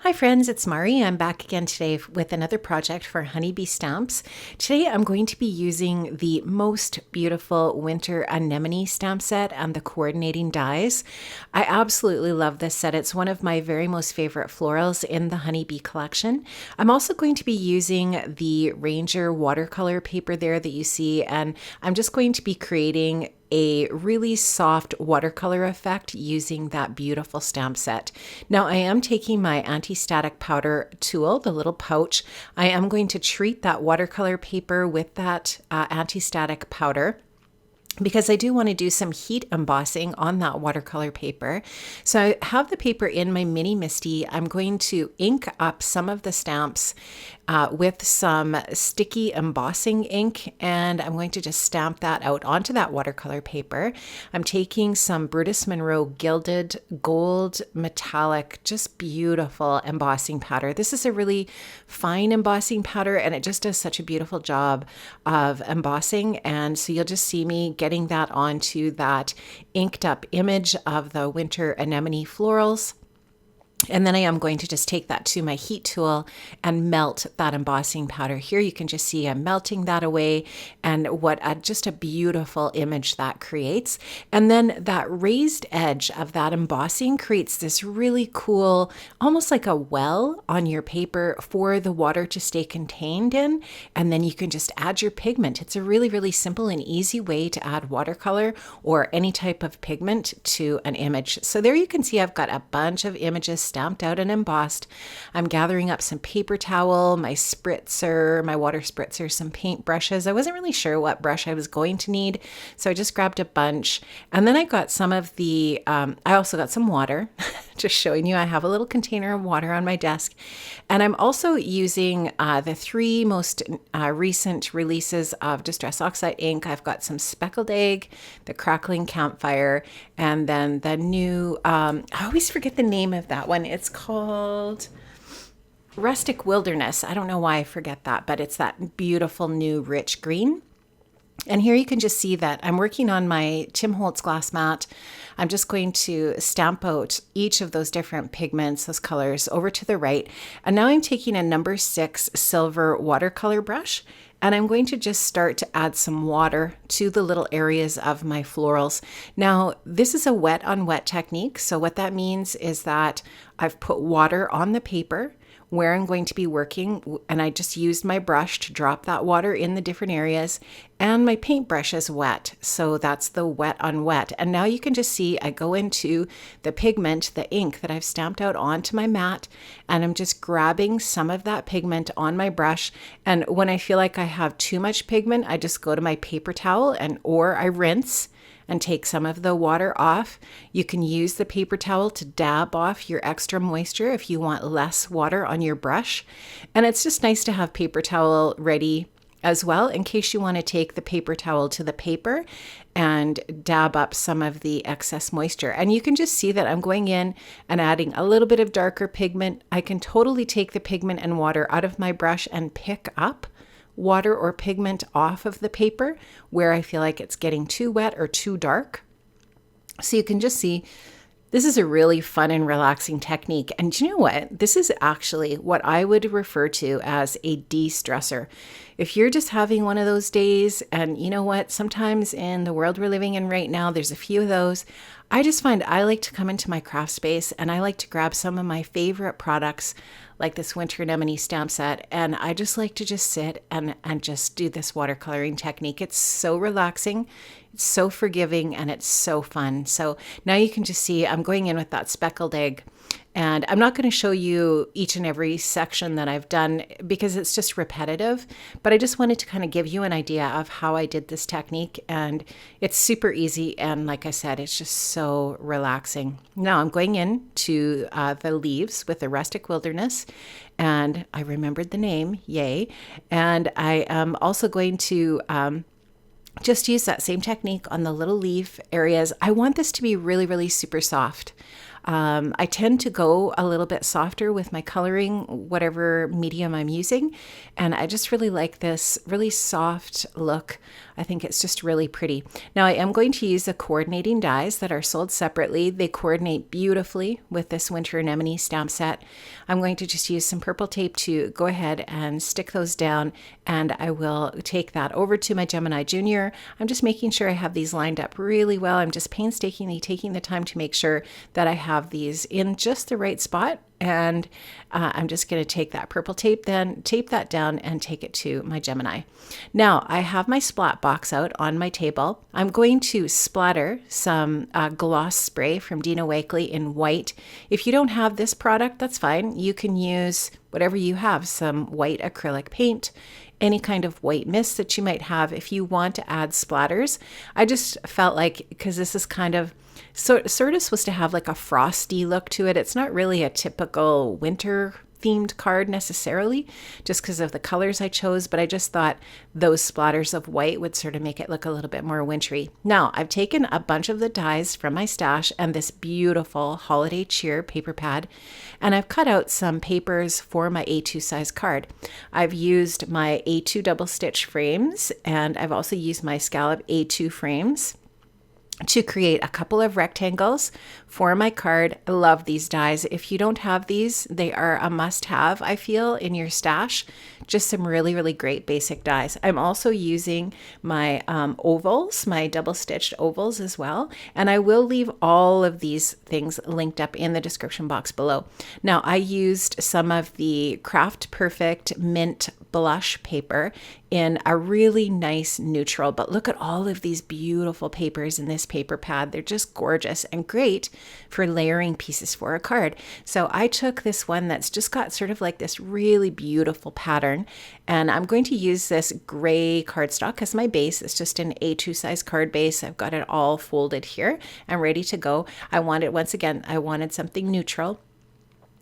Hi friends, it's Mari. I'm back again today with another project for Honeybee Stamps. Today I'm going to be using the most beautiful winter anemone stamp set and the coordinating dies. I absolutely love this set. It's one of my very most favorite florals in the Honeybee collection. I'm also going to be using the Ranger watercolor paper there that you see, and I'm just going to be creating a really soft watercolor effect using that beautiful stamp set. Now I am taking my anti-static powder tool, the little pouch. I am going to treat that watercolor paper with that anti-static powder, because I do want to do some heat embossing on that watercolor paper. So I have the paper in my mini MISTI. I'm going to ink up some of the stamps with some sticky embossing ink, and I'm going to just stamp that out onto that watercolor paper. I'm taking some Brutus Monroe gilded gold metallic, just beautiful embossing powder. This is a really fine embossing powder, and it just does such a beautiful job of embossing. And so you'll just see me getting that onto that inked up image of the winter anemone florals. And then I am going to just take that to my heat tool and melt that embossing powder. Here you can just see I'm melting that away, and what just a beautiful image that creates. And then that raised edge of that embossing creates this really cool, almost like a well on your paper for the water to stay contained in. And then you can just add your pigment. It's a really, really simple and easy way to add watercolor or any type of pigment to an image. So there you can see I've got a bunch of images stamped out and embossed. I'm gathering up some paper towel, my spritzer, my water spritzer, some paint brushes. I wasn't really sure what brush I was going to need, so I just grabbed a bunch. And then I got some of the, I also got some water, just showing you I have a little container of water on my desk. And I'm also using the three most recent releases of Distress Oxide ink. I've got some Speckled Egg, the Crackling Campfire, and then the new, I always forget the name of that one. It's called Rustic Wilderness. I don't know why I forget that, but it's that beautiful new rich green. And here you can just see that I'm working on my Tim Holtz glass mat. I'm just going to stamp out each of those different pigments, those colors, over to the right. And now I'm taking a number 6 silver watercolor brush, and I'm going to just start to add some water to the little areas of my florals. Now, this is a wet on wet technique. So what that means is that I've put water on the paper where I'm going to be working, and I just used my brush to drop that water in the different areas, and my paintbrush is wet, so that's the wet on wet. And now you can just see I go into the pigment, the ink that I've stamped out onto my mat, and I'm just grabbing some of that pigment on my brush. And when I feel like I have too much pigment, I just go to my paper towel or I rinse and take some of the water off. You can use the paper towel to dab off your extra moisture if you want less water on your brush. And it's just nice to have paper towel ready as well, in case you want to take the paper towel to the paper and dab up some of the excess moisture. And you can just see that I'm going in and adding a little bit of darker pigment. I can totally take the pigment and water out of my brush and pick up water or pigment off of the paper where I feel like it's getting too wet or too dark. So you can just see this is a really fun and relaxing technique. And you know what? This is actually what I would refer to as a de-stressor. If you're just having one of those days, and you know what? Sometimes in the world we're living in right now, there's a few of those. I just find I like to come into my craft space and I like to grab some of my favorite products like this winter anemone stamp set, and I just like to just sit and just do this watercoloring technique. It's so relaxing, it's so forgiving, and it's so fun. So now you can just see I'm going in with that Speckled Egg. And I'm not going to show you each and every section that I've done because it's just repetitive, but I just wanted to kind of give you an idea of how I did this technique, and it's super easy, and like I said, it's just so relaxing. Now I'm going in to the leaves with the Rustic Wilderness, and I remembered the name, yay, and I am also going to just use that same technique on the little leaf areas. I want this to be really, really super soft. I tend to go a little bit softer with my coloring, whatever medium I'm using. And I just really like this really soft look I think it's just really pretty. Now I am going to use the coordinating dies that are sold separately. They coordinate beautifully with this winter anemone stamp set. I'm going to just use some purple tape to go ahead and stick those down, and I will take that over to my Gemini Junior. I'm just making sure I have these lined up really well. I'm just painstakingly taking the time to make sure that I have these in just the right spot. And I'm just going to take that purple tape, then tape that down and take it to my Gemini. Now I have my splat box out on my table. I'm going to splatter some gloss spray from Dina Wakley in white. If you don't have this product, that's fine. You can use whatever you have, some white acrylic paint, any kind of white mist that you might have if you want to add splatters. I just felt like, because this is kind of sort of supposed to have like a frosty look to it. It's not really a typical winter themed card necessarily, just because of the colors I chose, but I just thought those splatters of white would sort of make it look a little bit more wintry. Now I've taken a bunch of the dies from my stash and this beautiful holiday cheer paper pad, and I've cut out some papers for my A2 size card. I've used my A2 double stitch frames, and I've also used my scallop A2 frames to create a couple of rectangles for my card. I love these dies. If you don't have these, they are a must-have, I feel, in your stash. Just some really, really great basic dies. I'm also using my ovals, my double-stitched ovals as well, and I will leave all of these things linked up in the description box below. Now, I used some of the Craft Perfect Mint blush paper in a really nice neutral, but look at all of these beautiful papers in this paper pad. They're just gorgeous and great for layering pieces for a card. So I took this one that's just got sort of like this really beautiful pattern, and I'm going to use this gray cardstock as my base. It's just an A2 size card base. I've got it all folded here and ready to go. I wanted something neutral.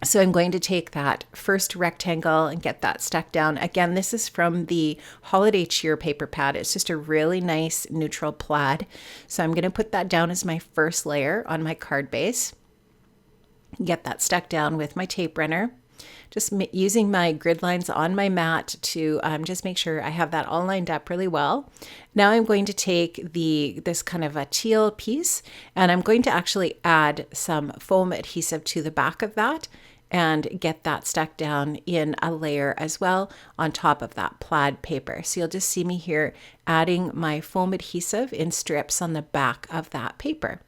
So I'm going to take that first rectangle and get that stuck down. Again, this is from the Holiday Cheer paper pad. It's just a really nice neutral plaid. So I'm going to put that down as my first layer on my card base. Get that stuck down with my tape runner. Just using my grid lines on my mat to just make sure I have that all lined up really well. Now I'm going to take this kind of a teal piece, and I'm going to actually add some foam adhesive to the back of that and get that stuck down in a layer as well on top of that plaid paper. So you'll just see me here adding my foam adhesive in strips on the back of that paper.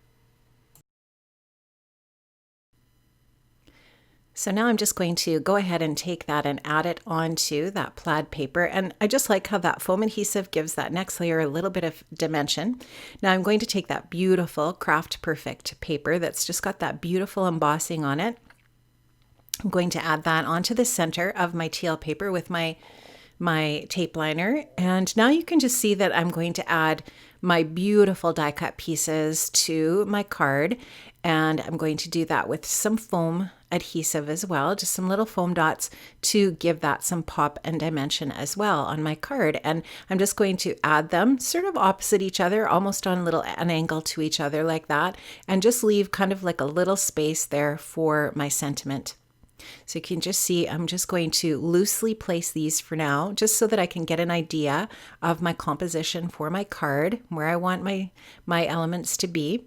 So now I'm just going to go ahead and take that and add it onto that plaid paper. And I just like how that foam adhesive gives that next layer a little bit of dimension. Now I'm going to take that beautiful Craft Perfect paper that's just got that beautiful embossing on it. I'm going to add that onto the center of my teal paper with my tape liner. And now you can just see that I'm going to add my beautiful die cut pieces to my card. And I'm going to do that with some foam adhesive as well, just some little foam dots to give that some pop and dimension as well on my card. And I'm just going to add them sort of opposite each other, almost on an angle to each other like that, and just leave kind of like a little space there for my sentiment. So you can just see I'm just going to loosely place these for now, just so that I can get an idea of my composition for my card, where I want my elements to be.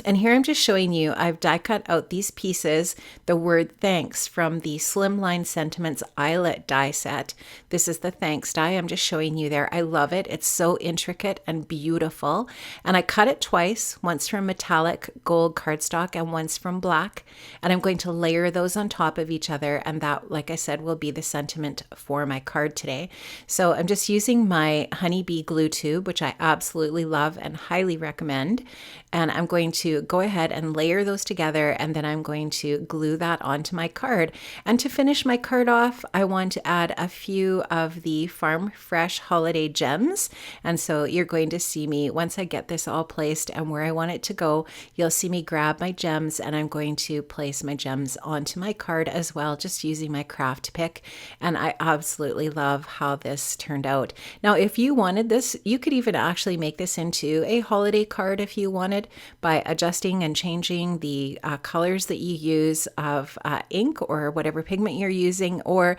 And here I'm just showing you, I've die cut out these pieces, the word thanks from the Slimline Sentiments Eyelet die set. This is the thanks die I'm just showing you there. I love it. It's so intricate and beautiful. And I cut it twice, once from metallic gold cardstock and once from black. And I'm going to layer those on top of each other. And that, like I said, will be the sentiment for my card today. So I'm just using my honeybee glue tube, which I absolutely love and highly recommend. And I'm going to go ahead and layer those together, and then I'm going to glue that onto my card. And to finish my card off, I want to add a few of the Farm Fresh holiday gems. And so you're going to see me, once I get this all placed and where I want it to go, you'll see me grab my gems, and I'm going to place my gems onto my card as well, just using my craft pick. And I absolutely love how this turned out. Now, if you wanted this, you could even actually make this into a holiday card if you wanted, by adjusting and changing the colors that you use of ink or whatever pigment you're using, or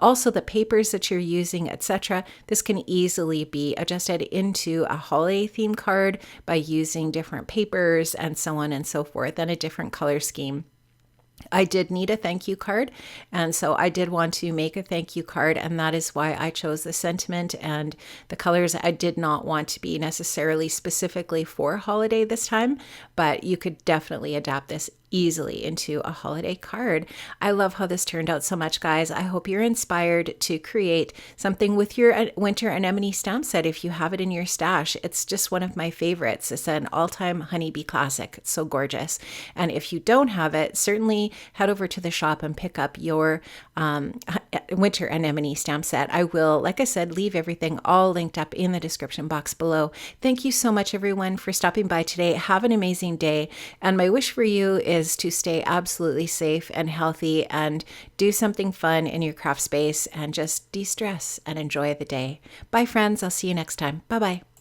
also the papers that you're using, etc. This can easily be adjusted into a holiday theme card by using different papers and so on and so forth, and a different color scheme. I did need a thank you card, and so I did want to make a thank you card, and that is why I chose the sentiment and the colors. I did not want to be necessarily specifically for holiday this time, but you could definitely adapt this easily into a holiday card. I love how this turned out so much, guys. I hope you're inspired to create something with your winter anemone stamp set if you have it in your stash. It's just one of my favorites. It's an all-time honeybee classic. It's so gorgeous. And if you don't have it, certainly head over to the shop and pick up your winter anemone stamp set. I will, like I said, leave everything all linked up in the description box below. Thank you so much, everyone, for stopping by today. Have an amazing day. And my wish for you is to stay absolutely safe and healthy and do something fun in your craft space and just de-stress and enjoy the day. Bye, friends. I'll see you next time. Bye-bye.